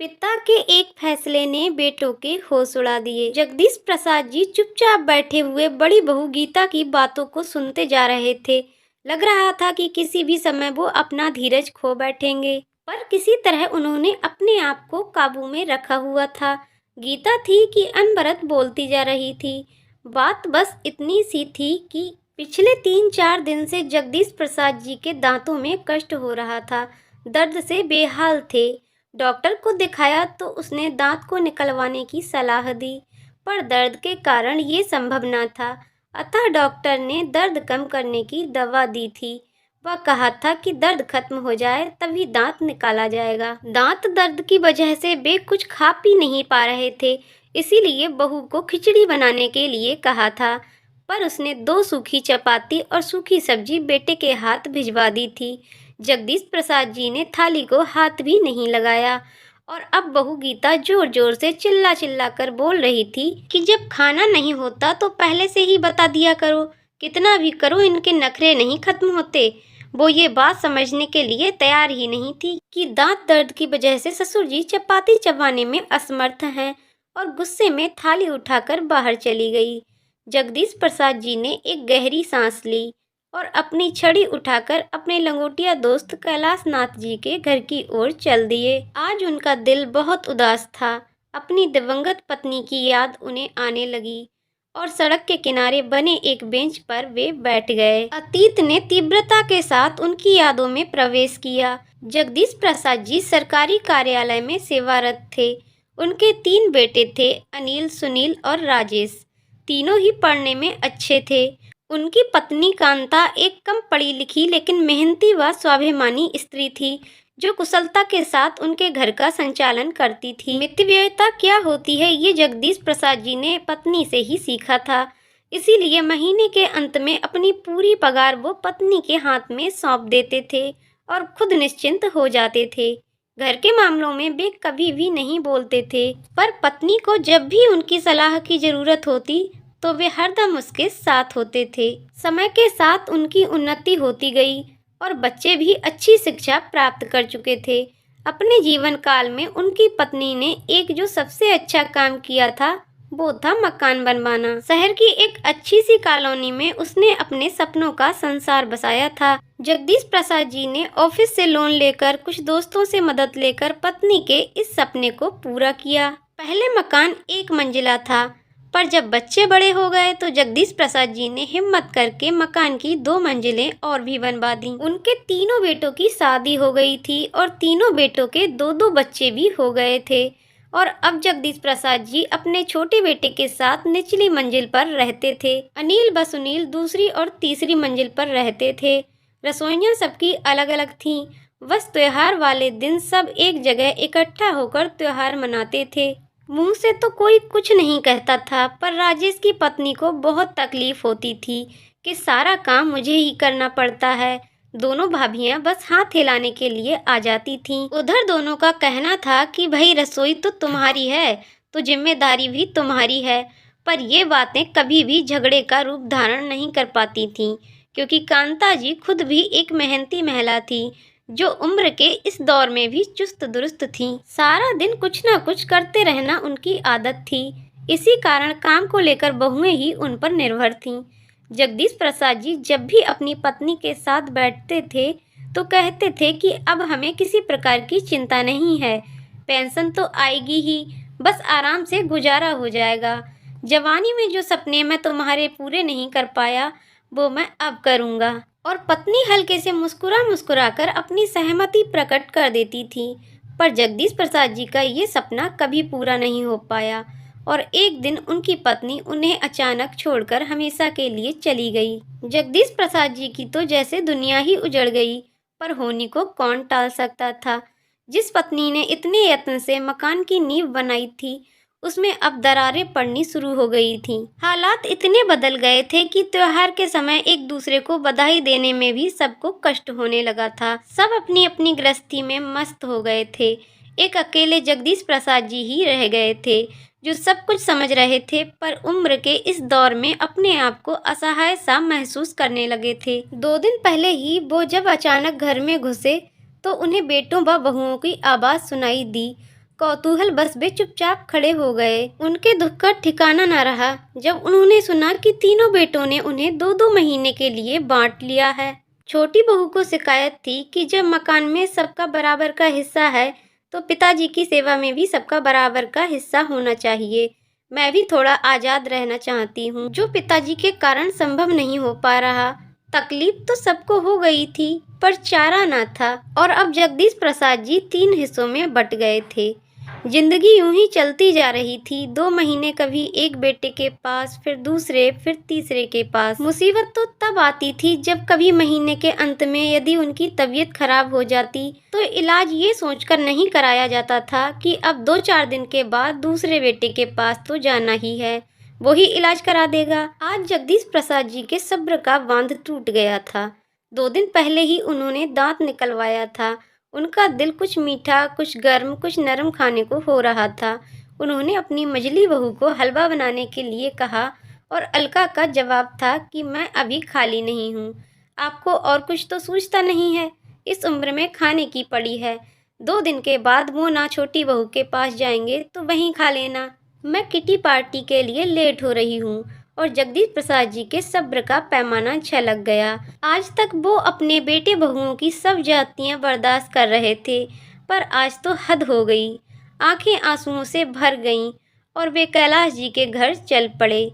पिता के एक फैसले ने बेटों के होश उड़ा दिए। जगदीश प्रसाद जी चुपचाप बैठे हुए बड़ी बहू गीता की बातों को सुनते जा रहे थे। लग रहा था कि किसी भी समय वो अपना धीरज खो बैठेंगे, पर किसी तरह उन्होंने अपने आप को काबू में रखा हुआ था। गीता थी कि अनबरत बोलती जा रही थी। बात बस इतनी सी थी कि पिछले 3-4 दिन से जगदीश प्रसाद जी के दांतों में कष्ट हो रहा था, दर्द से बेहाल थे। डॉक्टर को दिखाया तो उसने दांत को निकलवाने की सलाह दी, पर दर्द के कारण ये संभव न था। अतः डॉक्टर ने दर्द कम करने की दवा दी थी। वह कहा था कि दर्द खत्म हो जाए तभी दांत निकाला जाएगा। दांत दर्द की वजह से वे कुछ खा पी नहीं पा रहे थे, इसीलिए बहू को खिचड़ी बनाने के लिए कहा था, पर उसने 2 सूखी चपाती और सूखी सब्जी बेटे के हाथ भिजवा दी थी। जगदीश प्रसाद जी ने थाली को हाथ भी नहीं लगाया और अब बहू गीता जोर जोर से चिल्ला चिल्ला कर बोल रही थी कि जब खाना नहीं होता तो पहले से ही बता दिया करो, कितना भी करो इनके नखरे नहीं खत्म होते। वो ये बात समझने के लिए तैयार ही नहीं थी कि दांत दर्द की वजह से ससुर जी चपाती चबाने में असमर्थ हैं और गुस्से में थाली उठाकर बाहर चली गई। जगदीश प्रसाद जी ने एक गहरी सांस ली और अपनी छड़ी उठाकर अपने लंगोटिया दोस्त कैलाश नाथ जी के घर की ओर चल दिए। आज उनका दिल बहुत उदास था। अपनी दिवंगत पत्नी की याद उन्हें आने लगी और सड़क के किनारे बने एक बेंच पर वे बैठ गए। अतीत ने तीव्रता के साथ उनकी यादों में प्रवेश किया। जगदीश प्रसाद जी सरकारी कार्यालय में सेवारत थे। उनके 3 बेटे थे, अनिल, सुनील और राजेश। तीनों ही पढ़ने में अच्छे थे। उनकी पत्नी कांता एक कम पढ़ी लिखी लेकिन मेहनती व स्वाभिमानी स्त्री थी, जो कुशलता के साथ उनके घर का संचालन करती थी। मितव्ययिता क्या होती है ये जगदीश प्रसाद जी ने पत्नी से ही सीखा था, इसीलिए महीने के अंत में अपनी पूरी पगार वो पत्नी के हाथ में सौंप देते थे और खुद निश्चिंत हो जाते थे। घर के मामलों में वे कभी भी नहीं बोलते थे, पर पत्नी को जब भी उनकी सलाह की जरूरत होती तो वे हरदम उसके साथ होते थे। समय के साथ उनकी उन्नति होती गई और बच्चे भी अच्छी शिक्षा प्राप्त कर चुके थे। अपने जीवन काल में उनकी पत्नी ने एक जो सबसे अच्छा काम किया था वो था मकान बनवाना। शहर की एक अच्छी सी कॉलोनी में उसने अपने सपनों का संसार बसाया था। जगदीश प्रसाद जी ने ऑफिस से लोन लेकर कुछ दोस्तों से मदद लेकर पत्नी के इस सपने को पूरा किया। पहले मकान 1 मंजिला था, पर जब बच्चे बड़े हो गए तो जगदीश प्रसाद जी ने हिम्मत करके मकान की 2 मंजिलें और भी बनवा दी। उनके तीनों बेटों की शादी हो गई थी और तीनों बेटों के 2-2 बच्चे भी हो गए थे और अब जगदीश प्रसाद जी अपने छोटे बेटे के साथ निचली मंजिल पर रहते थे। अनिल व सुनील दूसरी और तीसरी मंजिल पर रहते थे। रसोइयाँ सबकी अलग अलग थीं। बस त्योहार वाले दिन सब एक जगह इकट्ठा होकर त्योहार मनाते थे। मुंह से तो कोई कुछ नहीं कहता था, पर राजेश की पत्नी को बहुत तकलीफ होती थी कि सारा काम मुझे ही करना पड़ता है। दोनों भाभियां बस हाथ हिलाने के लिए आ जाती थीं। उधर दोनों का कहना था कि भाई रसोई तो तुम्हारी है तो जिम्मेदारी भी तुम्हारी है, पर ये बातें कभी भी झगड़े का रूप धारण नहीं कर पाती थीं, क्योंकि कांता जी खुद भी एक मेहनती महिला थी जो उम्र के इस दौर में भी चुस्त दुरुस्त थी। सारा दिन कुछ न कुछ करते रहना उनकी आदत थी। इसी कारण काम को लेकर बहुएं ही उन पर निर्भर थीं। जगदीश प्रसाद जी जब भी अपनी पत्नी के साथ बैठते थे तो कहते थे कि अब हमें किसी प्रकार की चिंता नहीं है, पेंशन तो आएगी ही, बस आराम से गुजारा हो जाएगा। जवानी में जो सपने मैं तुम्हारे पूरे नहीं कर पाया वो मैं अब करूँगा। और पत्नी हल्के से मुस्कुरा कर अपनी सहमति प्रकट कर देती थी, पर जगदीश प्रसाद जी का ये सपना कभी पूरा नहीं हो पाया और एक दिन उनकी पत्नी उन्हें अचानक छोड़कर हमेशा के लिए चली गई। जगदीश प्रसाद जी की तो जैसे दुनिया ही उजड़ गई, पर होनी को कौन टाल सकता था। जिस पत्नी ने इतने यत्न से मकान की नींव बनाई थी उसमें अब दरारें पड़नी शुरू हो गई थीं। हालात इतने बदल गए थे कि त्योहार के समय एक दूसरे को बधाई देने में भी सबको कष्ट होने लगा था। सब अपनी अपनी गृहस्थी में मस्त हो गए थे। एक अकेले जगदीश प्रसाद जी ही रह गए थे जो सब कुछ समझ रहे थे, पर उम्र के इस दौर में अपने आप को असहाय सा महसूस करने लगे थे। 2 दिन पहले ही वो जब अचानक घर में घुसे तो उन्हें बेटों व बहुओं की आवाज़ सुनाई दी। कौतूहल बस वे चुपचाप खड़े हो गए। उनके दुख का ठिकाना न रहा जब उन्होंने सुना कि तीनों बेटों ने उन्हें 2-2 महीने के लिए बांट लिया है। छोटी बहू को शिकायत थी कि जब मकान में सबका बराबर का हिस्सा है तो पिताजी की सेवा में भी सबका बराबर का हिस्सा होना चाहिए। मैं भी थोड़ा आजाद रहना चाहती हूँ, जो पिताजी के कारण संभव नहीं हो पा रहा। तकलीफ तो सबको हो गई थी, पर चारा न था। और अब जगदीश प्रसाद जी 3 हिस्सों में बट गए थे। जिंदगी यूं ही चलती जा रही थी। 2 महीने कभी एक बेटे के पास, फिर दूसरे, फिर तीसरे के पास। मुसीबत तो तब आती थी जब कभी महीने के अंत में यदि उनकी तबीयत खराब हो जाती तो इलाज ये सोचकर नहीं कराया जाता था कि अब 2-4 दिन के बाद दूसरे बेटे के पास तो जाना ही है, वो ही इलाज करा देगा। आज जगदीश प्रसाद जी के सब्र का बांध टूट गया था। 2 दिन पहले ही उन्होंने दांत निकलवाया था। उनका दिल कुछ मीठा, कुछ गर्म, कुछ नरम खाने को हो रहा था। उन्होंने अपनी मझली बहू को हलवा बनाने के लिए कहा और अलका का जवाब था कि मैं अभी खाली नहीं हूँ। आपको और कुछ तो सूझता नहीं है? इस उम्र में खाने की पड़ी है। 2 दिन के बाद वो ना छोटी बहू के पास जाएंगे तो वहीं खा लेना। मैं किटी पार्टी के लिए लेट हो रही हूँ। और जगदीश प्रसाद जी के सब्र का पैमाना छलक गया। आज तक वो अपने बेटे बहुओं की सब जातियां बर्दाश्त कर रहे थे, पर आज तो हद हो गई। आंखें आंसुओं से भर गईं और वे कैलाश जी के घर चल पड़े।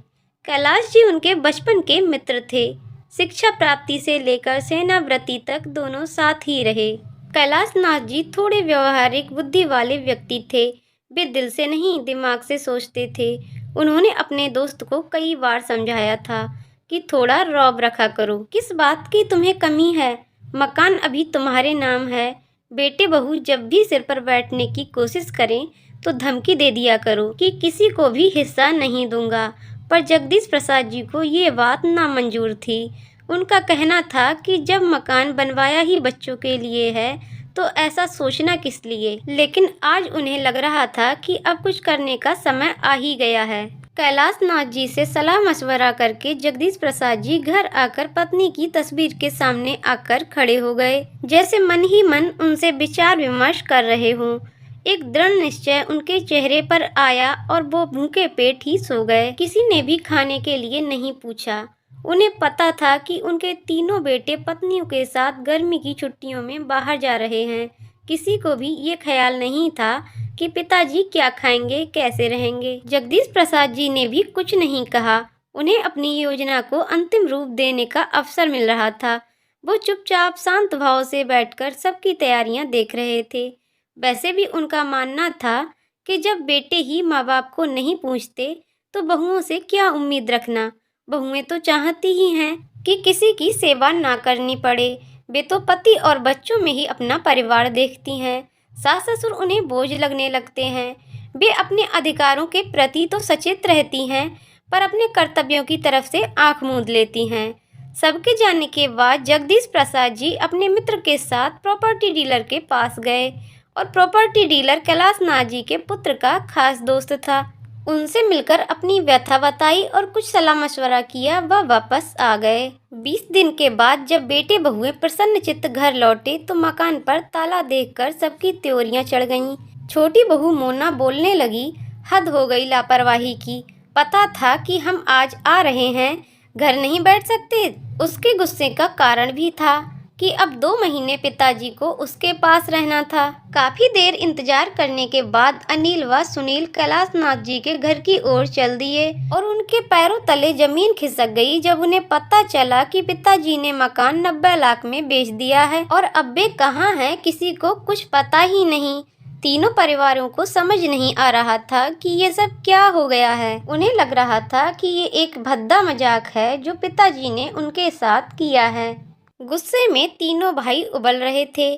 कैलाश जी उनके बचपन के मित्र थे। शिक्षा प्राप्ति से लेकर सेनाव्रती तक दोनों साथ ही रहे। कैलाश नाथ जी थोड़े व्यवहारिक बुद्धि वाले व्यक्ति थे। वे दिल से नहीं, दिमाग से सोचते थे। उन्होंने अपने दोस्त को कई बार समझाया था कि थोड़ा रौब रखा करो। किस बात की तुम्हें कमी है? मकान अभी तुम्हारे नाम है। बेटे बहू जब भी सिर पर बैठने की कोशिश करें तो धमकी दे दिया करो कि किसी को भी हिस्सा नहीं दूंगा। पर जगदीश प्रसाद जी को ये बात नामंजूर थी। उनका कहना था कि जब मकान बनवाया ही बच्चों के लिए है तो ऐसा सोचना किस लिए। लेकिन आज उन्हें लग रहा था कि अब कुछ करने का समय आ ही गया है। कैलाश नाथ जी से सलाह मशवरा करके जगदीश प्रसाद जी घर आकर पत्नी की तस्वीर के सामने आकर खड़े हो गए, जैसे मन ही मन उनसे विचार विमर्श कर रहे हों। एक दृढ़ निश्चय उनके चेहरे पर आया और वो भूखे पेट ही सो गए। किसी ने भी खाने के लिए नहीं पूछा। उन्हें पता था कि उनके तीनों बेटे पत्नियों के साथ गर्मी की छुट्टियों में बाहर जा रहे हैं। किसी को भी ये ख्याल नहीं था कि पिताजी क्या खाएंगे, कैसे रहेंगे। जगदीश प्रसाद जी ने भी कुछ नहीं कहा। उन्हें अपनी योजना को अंतिम रूप देने का अवसर मिल रहा था। वो चुपचाप शांत भाव से बैठकर सबकी तैयारियां देख रहे थे। वैसे भी उनका मानना था कि जब बेटे ही माँ बाप को नहीं पूछते तो बहुओं से क्या उम्मीद रखना। बहुएं तो चाहती ही हैं कि किसी की सेवा ना करनी पड़े। वे तो पति और बच्चों में ही अपना परिवार देखती हैं। सास ससुर उन्हें बोझ लगने लगते हैं। वे अपने अधिकारों के प्रति तो सचेत रहती हैं, पर अपने कर्तव्यों की तरफ से आंख मूंद लेती हैं। सबके जाने के बाद जगदीश प्रसाद जी अपने मित्र के साथ प्रॉपर्टी डीलर के पास गए और प्रॉपर्टी डीलर कैलाश नाथ जी के पुत्र का खास दोस्त था। उनसे मिलकर अपनी व्यथा बताई और कुछ सलाह मशवरा किया, वह वापस आ गए। 20 दिन के बाद जब बेटे बहुएं प्रसन्नचित्त घर लौटे तो मकान पर ताला देखकर सबकी त्योरियां चढ़ गईं। छोटी बहू मोना बोलने लगी, हद हो गई लापरवाही की। पता था कि हम आज आ रहे हैं, घर नहीं बैठ सकते। उसके गुस्से का कारण भी था कि अब 2 महीने पिताजी को उसके पास रहना था। काफी देर इंतजार करने के बाद अनिल व सुनील कैलाश नाथ जी के घर की ओर चल दिए और उनके पैरों तले जमीन खिसक गई जब उन्हें पता चला कि पिताजी ने मकान 90 लाख में बेच दिया है और अब वे कहाँ हैं किसी को कुछ पता ही नहीं। तीनों परिवारों को समझ नहीं आ रहा था कि ये सब क्या हो गया है। उन्हें लग रहा था कि ये एक भद्दा मजाक है जो पिताजी ने उनके साथ किया है। गुस्से में तीनों भाई उबल रहे थे।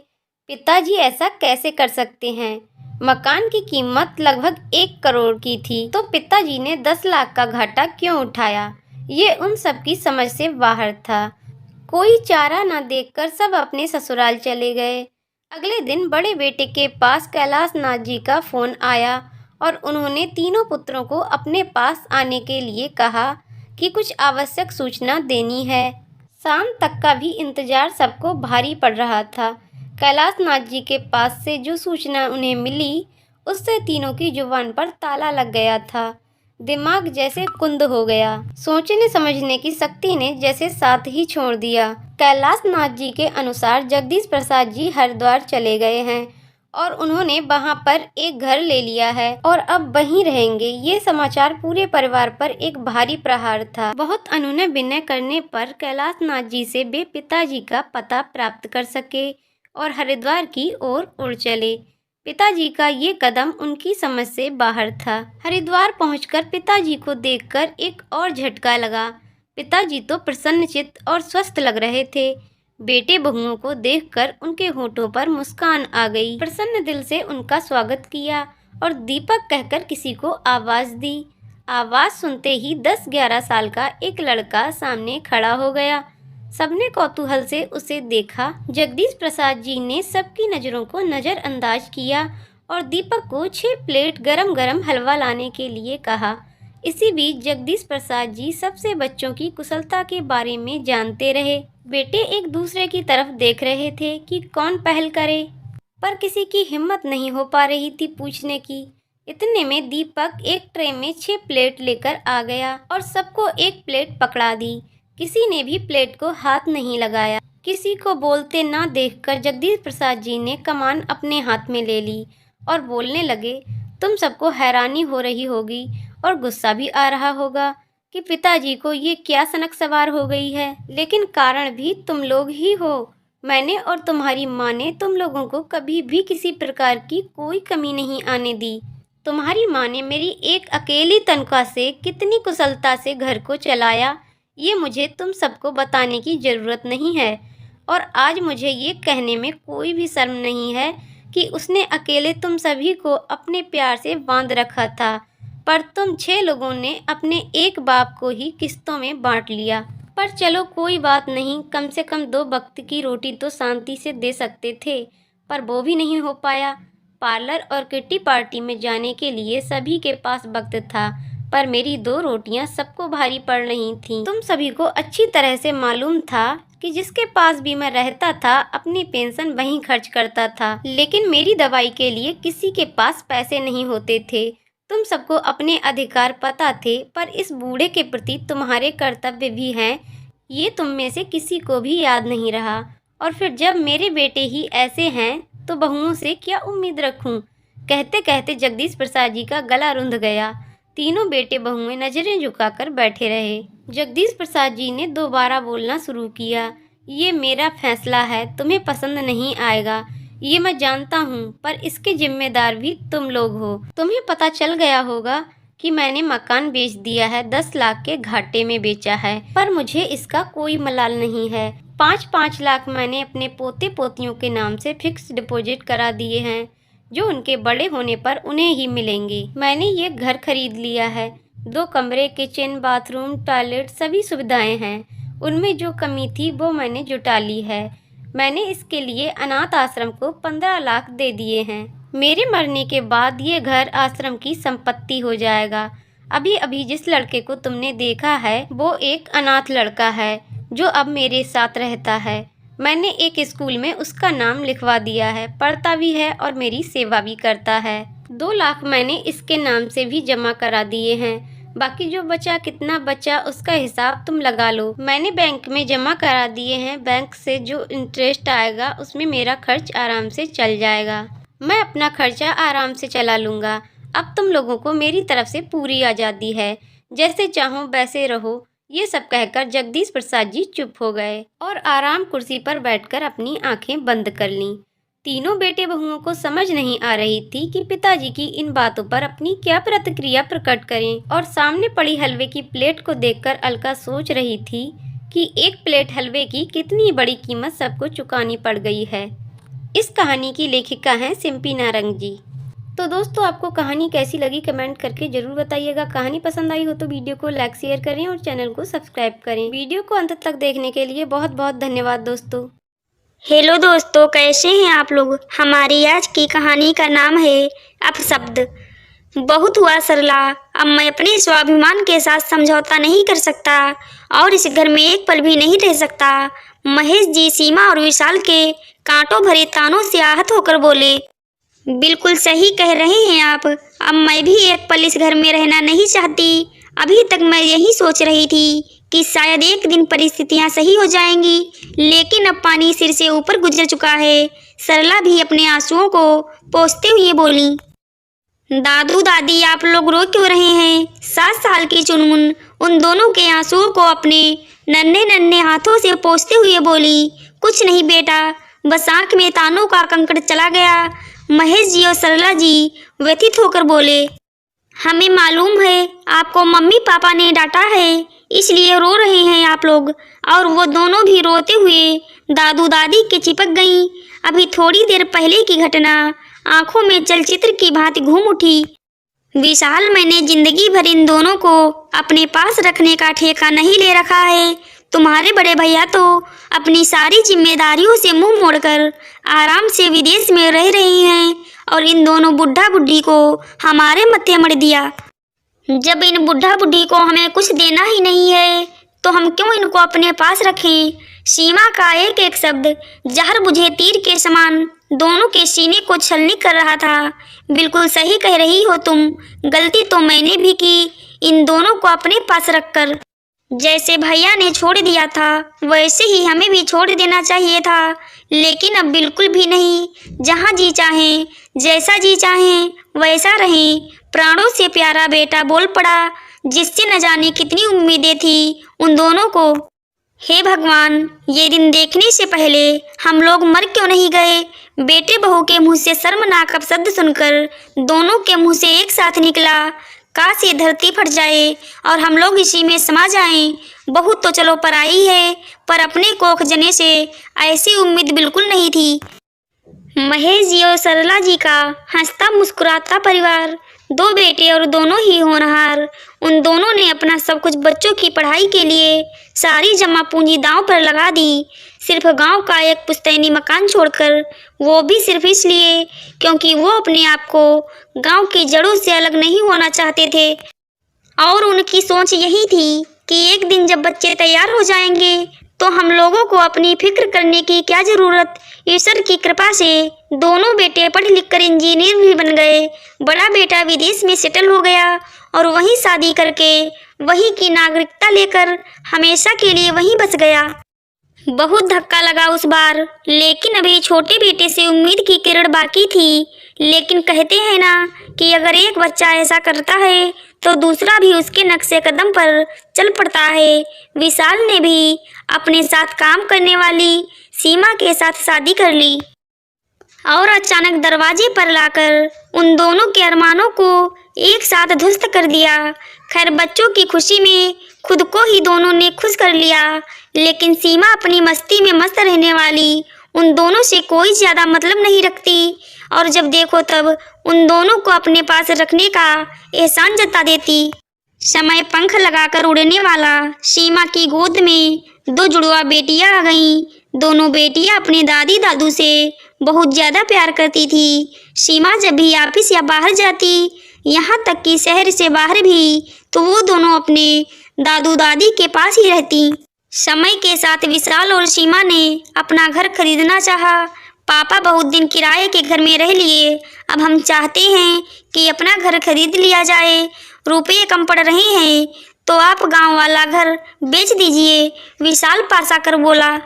पिताजी ऐसा कैसे कर सकते हैं? मकान की कीमत लगभग 1 करोड़ की थी, तो पिताजी ने 10 लाख का घाटा क्यों उठाया? ये उन सब की समझ से बाहर था। कोई चारा न देखकर सब अपने ससुराल चले गए। अगले दिन बड़े बेटे के पास कैलाश नाथ जी का फोन आया और उन्होंने तीनों पुत्रों को अपने पास आने के लिए कहा कि कुछ आवश्यक सूचना देनी है। शाम तक का भी इंतजार सबको भारी पड़ रहा था। कैलाश नाथ जी के पास से जो सूचना उन्हें मिली उससे तीनों की जुबान पर ताला लग गया था। दिमाग जैसे कुंद हो गया। सोचने समझने की शक्ति ने जैसे साथ ही छोड़ दिया। कैलाश नाथ जी के अनुसार जगदीश प्रसाद जी हरिद्वार चले गए हैं और उन्होंने वहां पर एक घर ले लिया है और अब वहीं रहेंगे। ये समाचार पूरे परिवार पर एक भारी प्रहार था। बहुत अनुनय विनय करने पर कैलाश नाथ जी से वे पिताजी का पता प्राप्त कर सके और हरिद्वार की ओर उड़ चले। पिताजी का ये कदम उनकी समझ से बाहर था। हरिद्वार पहुंचकर पिताजी को देखकर एक और झटका लगा। पिताजी तो प्रसन्नचित्त और स्वस्थ लग रहे थे। बेटे बहुओं को देखकर उनके होठों पर मुस्कान आ गई। प्रसन्न दिल से उनका स्वागत किया और दीपक कहकर किसी को आवाज दी। आवाज सुनते ही 10-11 साल का एक लड़का सामने खड़ा हो गया। सबने कौतूहल से उसे देखा। जगदीश प्रसाद जी ने सबकी नज़रों को नज़रअंदाज किया और दीपक को 6 प्लेट गरम गरम हलवा लाने के लिए कहा। इसी बीच जगदीश प्रसाद जी सबसे बच्चों की कुशलता के बारे में जानते रहे। बेटे एक दूसरे की तरफ देख रहे थे कि कौन पहल करे, पर किसी की हिम्मत नहीं हो पा रही थी पूछने की। इतने में दीपक एक ट्रे में 6 प्लेट लेकर आ गया और सबको एक प्लेट पकड़ा दी। किसी ने भी प्लेट को हाथ नहीं लगाया। किसी को बोलते ना देखकर जगदीश प्रसाद जी ने कमान अपने हाथ में ले ली और बोलने लगे, तुम सबको हैरानी हो रही होगी और गुस्सा भी आ रहा होगा कि पिताजी को ये क्या सनक सवार हो गई है, लेकिन कारण भी तुम लोग ही हो। मैंने और तुम्हारी माँ ने तुम लोगों को कभी भी किसी प्रकार की कोई कमी नहीं आने दी। तुम्हारी माँ ने मेरी एक अकेली तनख्वाह से कितनी कुशलता से घर को चलाया, ये मुझे तुम सबको बताने की ज़रूरत नहीं है। और आज मुझे ये कहने में कोई भी शर्म नहीं है कि उसने अकेले तुम सभी को अपने प्यार से बांध रखा था, पर तुम 6 लोगों ने अपने एक बाप को ही किस्तों में बांट लिया। पर चलो कोई बात नहीं, कम से कम 2 वक्त की रोटी तो शांति से दे सकते थे, पर वो भी नहीं हो पाया। पार्लर और किट्टी पार्टी में जाने के लिए सभी के पास वक्त था, पर मेरी 2 रोटियां सबको भारी पड़ रही थीं। तुम सभी को अच्छी तरह से मालूम था कि जिसके पास भी मैं रहता था अपनी पेंशन वहीं खर्च करता था, लेकिन मेरी दवाई के लिए किसी के पास पैसे नहीं होते थे। तुम सबको अपने अधिकार पता थे, पर इस बूढ़े के प्रति तुम्हारे कर्तव्य भी हैं, ये तुम में से किसी को भी याद नहीं रहा। और फिर जब मेरे बेटे ही ऐसे हैं तो बहुओं से क्या उम्मीद रखूं? कहते कहते जगदीश प्रसाद जी का गला रुंध गया। तीनों बेटे बहुएं नजरें झुकाकर बैठे रहे। जगदीश प्रसाद जी ने दोबारा बोलना शुरू किया, ये मेरा फैसला है, तुम्हें पसंद नहीं आएगा, ये मैं जानता हूँ, पर इसके जिम्मेदार भी तुम लोग हो। तुम्हें पता चल गया होगा कि मैंने मकान बेच दिया है, 10 लाख के घाटे में बेचा है, पर मुझे इसका कोई मलाल नहीं है। 5-5 लाख मैंने अपने पोते पोतियों के नाम से फिक्स डिपॉजिट करा दिए हैं, जो उनके बड़े होने पर उन्हें ही मिलेंगे। मैंने ये घर खरीद लिया है, 2 कमरे, किचन, बाथरूम, टॉयलेट, सभी सुविधाएं हैं। उनमें जो कमी थी वो मैंने जुटा ली है। मैंने इसके लिए अनाथ आश्रम को 15 लाख दे दिए हैं। मेरे मरने के बाद ये घर आश्रम की संपत्ति हो जाएगा। अभी अभी जिस लड़के को तुमने देखा है वो एक अनाथ लड़का है जो अब मेरे साथ रहता है। मैंने एक स्कूल में उसका नाम लिखवा दिया है, पढ़ता भी है और मेरी सेवा भी करता है। 2 लाख मैंने इसके नाम से भी जमा करा दिए हैं। बाकी जो बचा, कितना बचा उसका हिसाब तुम लगा लो। मैंने बैंक में जमा करा दिए हैं, बैंक से जो इंटरेस्ट आएगा उसमें मेरा खर्च आराम से चल जाएगा। मैं अपना खर्चा आराम से चला लूँगा। अब तुम लोगों को मेरी तरफ से पूरी आज़ादी है, जैसे चाहो वैसे रहो। ये सब कहकर जगदीश प्रसाद जी चुप हो गए और आराम कुर्सी पर बैठकर अपनी आंखें बंद कर लीं। तीनों बेटे बहुओं को समझ नहीं आ रही थी कि पिताजी की इन बातों पर अपनी क्या प्रतिक्रिया प्रकट करें, और सामने पड़ी हलवे की प्लेट को देखकर अलका सोच रही थी कि एक प्लेट हलवे की कितनी बड़ी कीमत सबको चुकानी पड़ गई है। इस कहानी की लेखिका हैं सिम्पी नारंग जी। तो दोस्तों, आपको कहानी कैसी लगी कमेंट करके ज़रूर बताइएगा। कहानी पसंद आई हो तो वीडियो को लाइक शेयर करें और चैनल को सब्सक्राइब करें। वीडियो को अंत तक देखने के लिए बहुत बहुत धन्यवाद दोस्तों। हेलो दोस्तों, कैसे हैं आप लोग। हमारी आज की कहानी का नाम है अपशब्द। बहुत हुआ सरला, अब मैं अपने स्वाभिमान के साथ समझौता नहीं कर सकता और इस घर में एक पल भी नहीं रह सकता। महेश जी सीमा और विशाल के कांटों भरे तानों से आहत होकर बोले, बिल्कुल सही कह रहे हैं आप। अब मैं भी एक पल इस घर में रहना नहीं चाहती। अभी तक मैं यही सोच रही थी कि शायद एक दिन परिस्थितियां सही हो जाएंगी, लेकिन अब पानी सिर से ऊपर गुजर चुका है। सरला भी अपने आंसुओं को पोंछते हुए बोली, दादू दादी आप लोग रो क्यों रहे हैं? 7 साल की चुनमुन उन दोनों के आंसुओं को अपने नन्हे नन्हे हाथों से पोंछते हुए बोली, कुछ नहीं बेटा, बस आंख में तानों का कंकड़ चला गया। महेश जी और सरला जी व्यथित होकर बोले, हमें मालूम है आपको मम्मी पापा ने डांटा है, इसलिए रो रहे हैं आप लोग। और वो दोनों भी रोते हुए दादू दादी के चिपक गईं। अभी थोड़ी देर पहले की घटना आंखों में चलचित्र की भांति घूम उठी। विशाल, मैंने जिंदगी भर इन दोनों को अपने पास रखने का ठेका नहीं ले रखा है। तुम्हारे बड़े भैया तो अपनी सारी जिम्मेदारियों से मुंह मोड़कर आराम से विदेश में रह रही हैं और इन दोनों बुढ़ा बुढ़ी को हमारे मत्थे मढ़ दिया। जब इन बुढ़ा बुढ़ी को हमें कुछ देना ही नहीं है तो हम क्यों इनको अपने पास रखें? सीमा का एक एक शब्द जहर बुझे तीर के समान दोनों के सीने को छलनी कर रहा था। बिल्कुल सही कह रही हो तुम, गलती तो मैंने भी की इन दोनों को अपने पास रखकर। जैसे भैया ने छोड़ दिया था वैसे ही हमें भी छोड़ देना चाहिए था, लेकिन अब बिल्कुल भी नहीं। जहाँ जी चाहें, जैसा जी चाहें वैसा रहें। प्राणों से प्यारा बेटा बोल पड़ा, जिससे न जाने कितनी उम्मीदें थी उन दोनों को। हे भगवान, ये दिन देखने से पहले हम लोग मर क्यों नहीं गए? बेटे बहू के मुंह से शर्मनाक अपशब्द सुनकर दोनों के मुंह से एक साथ निकला, काश ये धरती फट जाए और हम लोग इसी में समा जाएं। बहू तो चलो पराई है, पर अपने कोख जने से ऐसी उम्मीद बिल्कुल नहीं थी। महेश जी और सरला जी का हंसता मुस्कुराता परिवार, 2 बेटे और दोनों ही होनहार। उन दोनों ने अपना सब कुछ बच्चों की पढ़ाई के लिए सारी जमा पूंजी दांव पर लगा दी, सिर्फ गांव का एक पुश्तैनी मकान छोड़कर, वो भी सिर्फ इसलिए क्योंकि वो अपने आप को गांव की जड़ों से अलग नहीं होना चाहते थे। और उनकी सोच यही थी कि एक दिन जब बच्चे तैयार हो जाएंगे तो हम लोगों को अपनी फिक्र करने की क्या ज़रूरत। ईश्वर की कृपा से दोनों बेटे पढ़ लिख कर इंजीनियर भी बन गए। बड़ा बेटा विदेश में सेटल हो गया और वहीं शादी करके वहीं की नागरिकता लेकर हमेशा के लिए वहीं बस गया। बहुत धक्का लगा उस बार, लेकिन अभी छोटे बेटे से उम्मीद की किरण बाकी थी। लेकिन कहते हैं ना कि अगर एक बच्चा ऐसा करता है तो दूसरा भी उसके नक्शे कदम पर चल पड़ता है। विशाल ने भी अपने साथ काम करने वाली सीमा के साथ शादी कर ली और अचानक दरवाजे पर लाकर उन दोनों के अरमानों को एक साथ ध्वस्त कर दिया। खैर, बच्चों की खुशी में खुद को ही दोनों ने खुश कर लिया, लेकिन सीमा अपनी मस्ती में मस्त रहने वाली उन दोनों से कोई ज़्यादा मतलब नहीं रखती और जब देखो तब उन दोनों को अपने पास रखने का एहसान जता देती। समय पंख लगाकर उड़ने वाला सीमा की गोद में 2 जुड़वा बेटियां आ गईं। दोनों बेटियां अपने दादी दादू से बहुत ज़्यादा प्यार करती थी। सीमा जब भी ऑफिस या बाहर जाती, यहाँ तक कि शहर से बाहर भी, तो वो दोनों अपने दादू दादी के पास ही रहती। समय के साथ विशाल और सीमा ने अपना घर खरीदना चाहा। पापा बहुत दिन किराए के घर में रह लिए, अब हम चाहते हैं कि अपना घर खरीद लिया जाए। रुपये कम पड़ रहे हैं तो आप गांव वाला घर बेच दीजिए, विशाल पास आकर बोला।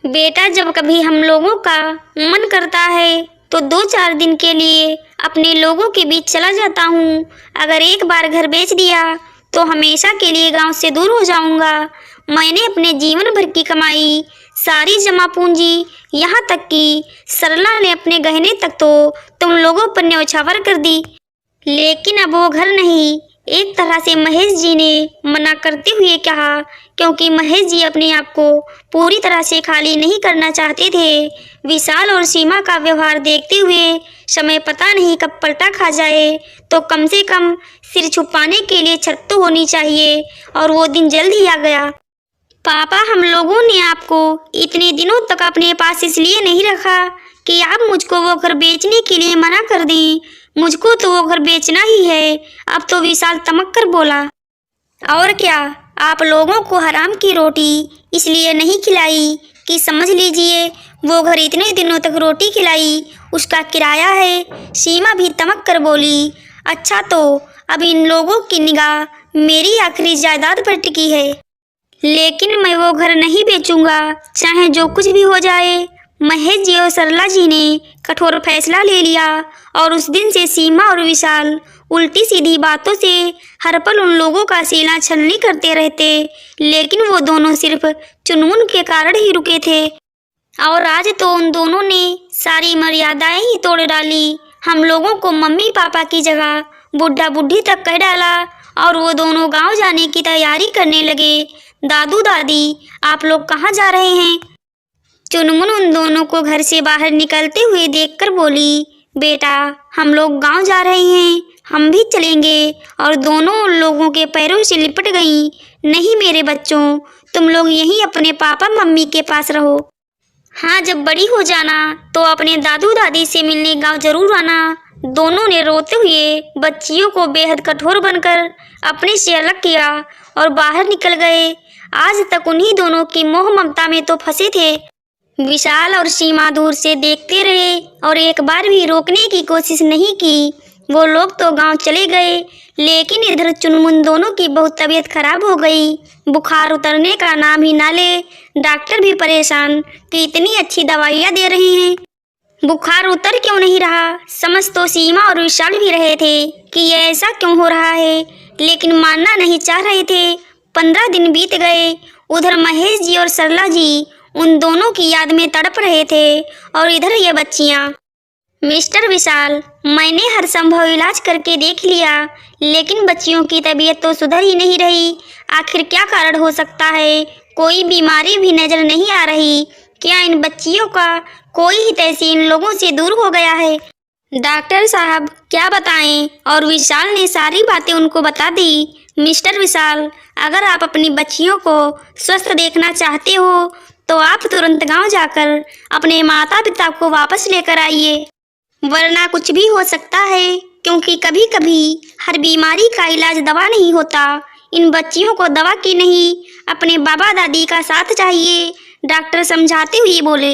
बेटा, जब कभी हम लोगों का मन करता है तो 2-4 दिन के लिए अपने लोगों के बीच चला जाता हूँ। अगर एक बार घर बेच दिया तो हमेशा के लिए गांव से दूर हो जाऊंगा। मैंने अपने जीवन भर की कमाई, सारी जमा पूंजी, यहाँ तक कि सरला ने अपने गहने तक तो तुम लोगों पर न्यौछावर कर दी। लेकिन अब वो घर नहीं, एक तरह से महेश जी ने मना करते हुए कहा, क्योंकि महेश जी अपने आप को पूरी तरह से खाली नहीं करना चाहते थे। विशाल और सीमा का व्यवहार देखते हुए समय पता नहीं कब पलटा खा जाए, तो कम से कम सिर छुपाने के लिए छत तो होनी चाहिए, और वो दिन जल्द ही आ गया। पापा, हम लोगों ने आपको इतने दिनों तक अपने पास इसलिए नहीं रखा कि आप मुझको वो घर बेचने के लिए मना कर दें। मुझको तो वो घर बेचना ही है। अब तो विशाल तमक कर बोला, और क्या, आप लोगों को हराम की रोटी इसलिए नहीं खिलाई कि समझ लीजिए वो घर इतने दिनों तक रोटी खिलाई, उसका किराया है। सीमा भी तमक कर बोली, अच्छा तो अब इन लोगों की निगाह मेरी आखिरी जायदाद पर टिकी है, लेकिन मैं वो घर नहीं बेचूंगा, चाहे जो कुछ भी हो जाए। महेश जी और सरला जी ने कठोर फैसला ले लिया और उस दिन से सीमा और विशाल उल्टी सीधी बातों से हर पल उन लोगों का सीना छलनी करते रहते, लेकिन वो दोनों सिर्फ चुनमुन के कारण ही रुके थे। और आज तो उन दोनों ने सारी मर्यादाएं ही तोड़ डाली। हम लोगों को मम्मी पापा की जगह बुढ़ा बुढ़ी तक कह डाला और वो दोनों गांव जाने की तैयारी करने लगे। दादू दादी, आप लोग कहाँ जा रहे हैं? चुनमुन उन दोनों को घर से बाहर निकलते हुए देखकर बोली, बेटा हम लोग गांव जा रहे हैं, हम भी चलेंगे। और दोनों उन लोगों के पैरों से लिपट गईं। नहीं मेरे बच्चों, तुम लोग यहीं अपने पापा मम्मी के पास रहो। हाँ, जब बड़ी हो जाना तो अपने दादू दादी से मिलने गांव जरूर आना। दोनों ने रोते हुए बच्चियों को बेहद कठोर बनकर अपने से अलग किया और बाहर निकल गए। आज तक उन्हीं दोनों की मोह ममता में तो फंसे थे। विशाल और सीमा दूर से देखते रहे और एक बार भी रोकने की कोशिश नहीं की। वो लोग तो गांव चले गए, लेकिन इधर चुनमुन दोनों की बहुत तबीयत खराब हो गई। बुखार उतरने का नाम ही ना ले। डॉक्टर भी परेशान कि इतनी अच्छी दवाइयाँ दे रहे हैं, बुखार उतर क्यों नहीं रहा। समझ तो सीमा और विशाल भी रहे थे कि ये ऐसा क्यों हो रहा है, लेकिन मानना नहीं चाह रहे थे। 15 दिन बीत गए। उधर महेश जी और सरला जी उन दोनों की याद में तड़प रहे थे और इधर ये बच्चियाँ। मिस्टर विशाल, मैंने हर संभव इलाज करके देख लिया, लेकिन बच्चियों की तबीयत तो सुधर ही नहीं रही। आखिर क्या कारण हो सकता है? कोई बीमारी भी नजर नहीं आ रही। क्या इन बच्चियों का कोई ही तहसील इन लोगों से दूर हो गया है? डॉक्टर साहब क्या बताएं? और विशाल ने सारी बातें उनको बता दी। मिस्टर विशाल, अगर आप अपनी बच्चियों को स्वस्थ देखना चाहते हो तो आप तुरंत गांव जाकर अपने माता पिता को वापस लेकर आइए, वरना कुछ भी हो सकता है, क्योंकि कभी कभी हर बीमारी का इलाज दवा नहीं होता। इन बच्चियों को दवा की नहीं, अपने बाबा दादी का साथ चाहिए, डॉक्टर समझाते हुए बोले।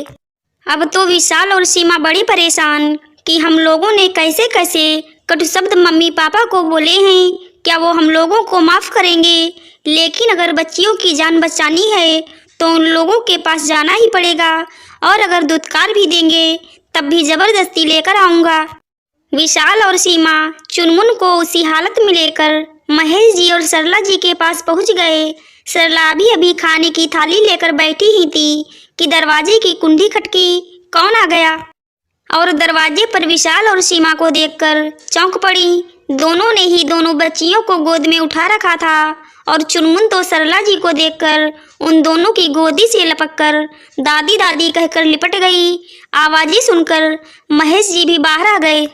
अब तो विशाल और सीमा बड़ी परेशान कि हम लोगों ने कैसे कैसे कटु शब्द मम्मी पापा को बोले हैं, क्या वो हम लोगों को माफ़ करेंगे? लेकिन अगर बच्चियों की जान बचानी है तो उन लोगों के पास जाना ही पड़ेगा, और अगर दुत्कार भी देंगे तब भी जबरदस्ती लेकर आऊँगा। विशाल और सीमा चुनमुन को उसी हालत में लेकर महेश जी और सरला जी के पास पहुंच गए। सरला अभी खाने की थाली लेकर बैठी ही थी कि दरवाजे की कुंडी खटकी। कौन आ गया? और दरवाजे पर विशाल और सीमा को देखकर चौंक पड़ी। दोनों ने ही दोनों बच्चियों को गोद में उठा रखा था और चुनमुन तो सरला जी को देखकर उन दोनों की गोदी से लपककर दादी दादी कहकर लिपट गई। आवाज़ें सुनकर महेश जी भी बाहर आ गए।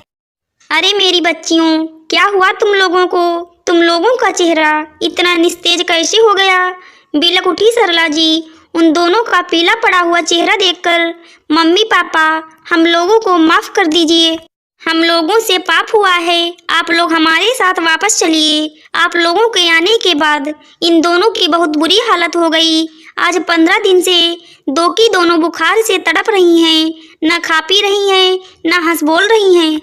अरे मेरी बच्चियों, क्या हुआ तुम लोगों को? तुम लोगों का चेहरा इतना निस्तेज कैसे हो गया? बिलक उठी सरला जी उन दोनों का पीला पड़ा हुआ चेहरा देखकर। मम्मी पापा, हम लोगों को माफ़ कर दीजिए, हम लोगों से पाप हुआ है, आप लोग हमारे साथ वापस चलिए। आप लोगों के आने के बाद इन दोनों की बहुत बुरी हालत हो गई। आज 15 दिन से दो की दोनों बुखार से तड़प रही हैं, न खा पी रही हैं, न हंस बोल रही हैं।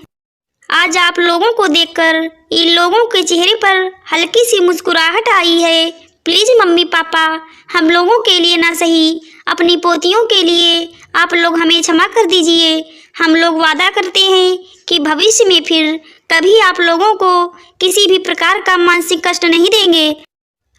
आज आप लोगों को देखकर इन लोगों के चेहरे पर हल्की सी मुस्कुराहट आई है। प्लीज़ मम्मी पापा, हम लोगों के लिए ना सही, अपनी पोतियों के लिए आप लोग हमें क्षमा कर दीजिए। हम लोग वादा करते हैं कि भविष्य में फिर कभी आप लोगों को किसी भी प्रकार का मानसिक कष्ट नहीं देंगे।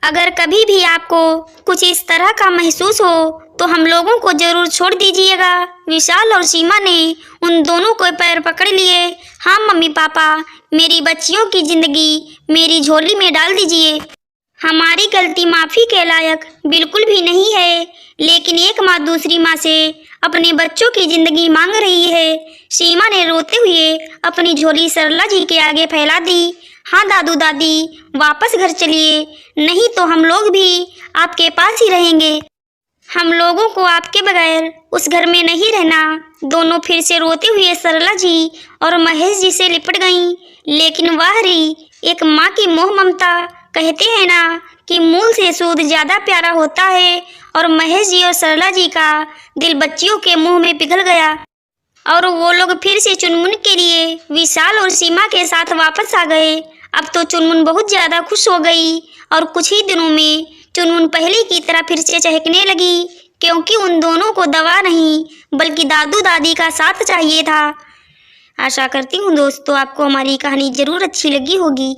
अगर कभी भी आपको कुछ इस तरह का महसूस हो तो हम लोगों को जरूर छोड़ दीजिएगा। विशाल और सीमा ने उन दोनों को पैर पकड़ लिए। हाँ मम्मी पापा, मेरी बच्चियों की जिंदगी मेरी झोली में डाल दीजिए। हमारी गलती माफ़ी के लायक बिल्कुल भी नहीं है, लेकिन एक माँ दूसरी माँ से अपने बच्चों की जिंदगी मांग रही है। सीमा ने रोते हुए अपनी झोली सरला जी के आगे फैला दी। हाँ दादू दादी, वापस घर चलिए, नहीं तो हम लोग भी आपके पास ही रहेंगे। हम लोगों को आपके बगैर उस घर में नहीं रहना। दोनों फिर से रोते हुए सरला जी और महेश जी से लिपट गईं। लेकिन वह रही एक माँ की मोह ममता। कहते हैं ना कि मूल से सूद ज़्यादा प्यारा होता है, और महेश जी और सरला जी का दिल बच्चियों के मुंह में पिघल गया और वो लोग फिर से चुनमुन के लिए विशाल और सीमा के साथ वापस आ गए। अब तो चुनमुन बहुत ज्यादा खुश हो गई और कुछ ही दिनों में चुनमुन पहले की तरह फिर से चहकने लगी, क्योंकि उन दोनों को दवा नहीं बल्कि दादू दादी का साथ चाहिए था। आशा करती हूँ दोस्तों आपको हमारी कहानी जरूर अच्छी लगी होगी।